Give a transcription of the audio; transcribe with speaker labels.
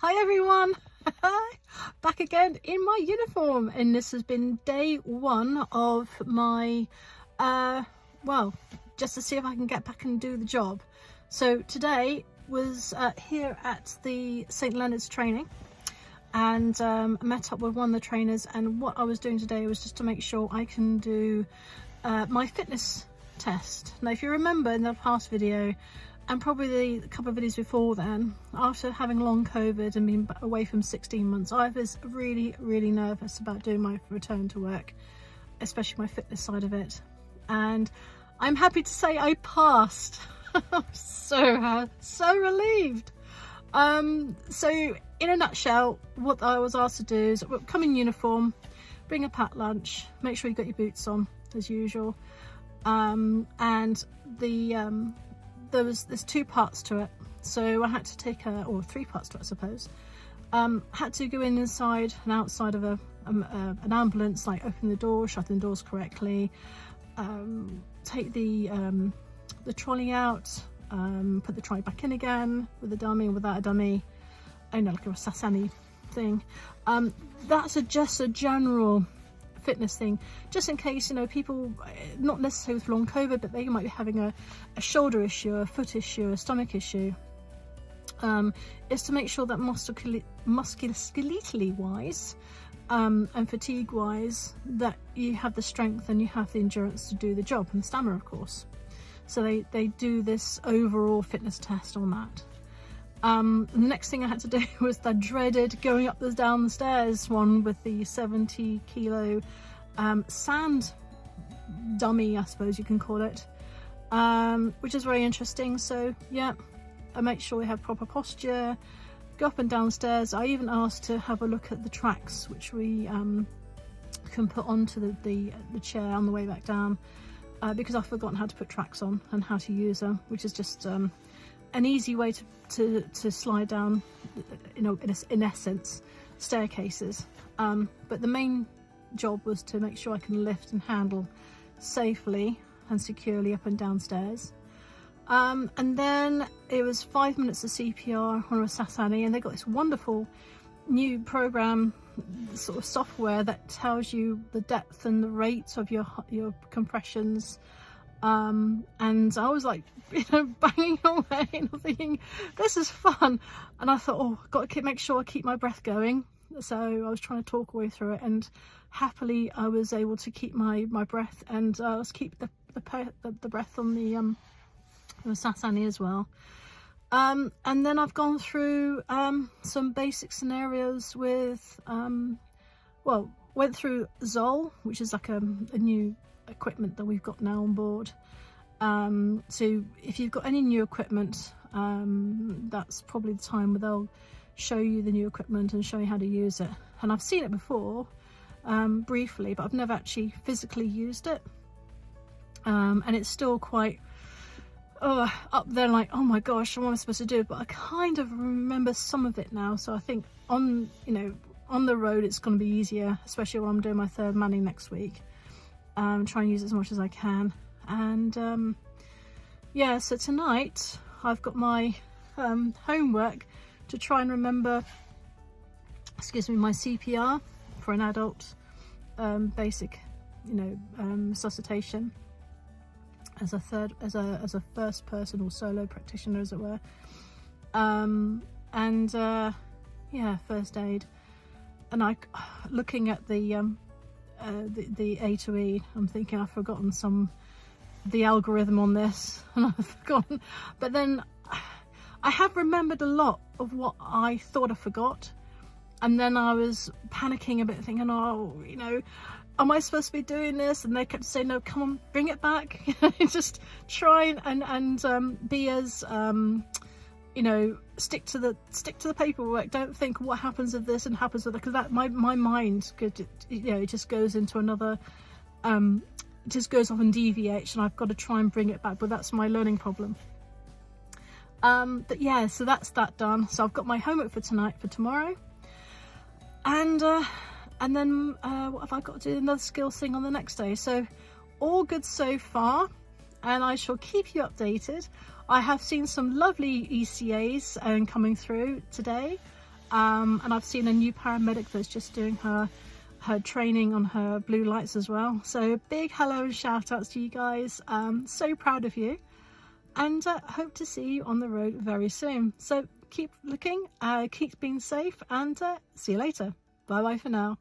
Speaker 1: Hi everyone, back again in my uniform, and this has been day one of my, well, just to see if I can get back and do the job. So today was here at the St. Leonard's training, and met up with one of the trainers, and what I was doing today was just to make sure I can do my fitness test. Now if you remember in the past video, and probably a couple of videos before then, after having long COVID and being away from 16 months, I was really nervous about doing my return to work, especially my fitness side of it. And I'm happy to say I passed. I'm so relieved. So in a nutshell, what I was asked to do is come in uniform, bring a packed lunch, make sure you got your boots on as usual, and there's two parts to it, so I had to take or three parts to it I suppose. Had to go inside and outside of an ambulance, like open the door, shut the doors correctly, take the trolley out, put the trolley back in again with a dummy and without a dummy, like a Sassani thing. That's just a general fitness thing, just in case, people, not necessarily with long COVID, but they might be having a shoulder issue, a foot issue, a stomach issue, is to make sure that musculoskeletal wise and fatigue wise, that you have the strength and you have the endurance to do the job, and the stamina of course. So they do this overall fitness test on that. The next thing I had to do was the dreaded going up down the stairs one with the 70 kilo sand dummy, I suppose you can call it, which is very interesting. So yeah, I make sure we have proper posture, go up and down stairs. I even asked to have a look at the tracks which we can put onto the chair on the way back down, because I've forgotten how to put tracks on and how to use them, which is just an easy way to slide down, in essence, staircases. But the main job was to make sure I can lift and handle safely and securely up and down stairs. And then it was 5 minutes of CPR on a Sassani, and they got this wonderful new program, sort of software that tells you the depth and the rate of your compressions. And I was like, banging away and thinking, this is fun. And I thought, oh, I've got to make sure I keep my breath going. So I was trying to talk all the way through it, and happily I was able to keep my breath, and let's keep the breath on the Sassani as well. And then I've gone through some basic scenarios with went through Zoll, which is like a new equipment that we've got now on board. So if you've got any new equipment, that's probably the time where they'll show you the new equipment and show you how to use it. And I've seen it before, briefly, but I've never actually physically used it. And it's still quite up there, like, oh my gosh, what am I supposed to do? But I kind of remember some of it now, so I think on the road it's going to be easier, especially when I'm doing my third manning next week. Try and use it as much as I can. And yeah, so tonight I've got my homework to try and remember, my CPR for an adult, basic, resuscitation, as a first person or solo practitioner, as it were, and yeah, first aid. And looking at the A to E, I'm thinking I've forgotten the algorithm on this, and I've forgotten, but then I have remembered a lot of what I thought I forgot, and then I was panicking a bit, thinking, oh, am I supposed to be doing this? And they kept saying, no, come on, bring it back. Just try and be as stick to the paperwork. Don't think what happens if this and happens with that, because that my mind could, it just goes into another, just goes off and deviates, and I've got to try and bring it back. But that's my learning problem. But yeah, so that's that done. So I've got my homework for tomorrow, and then what have I got to do? Another skills thing on the next day. So all good so far, and I shall keep you updated. I have seen some lovely ECAs coming through today, And I've seen a new paramedic that's just doing her training on her blue lights as well. So big hello and shout outs to you guys. So proud of you, and hope to see you on the road very soon. So keep looking, keep being safe, and see you later. Bye bye for now.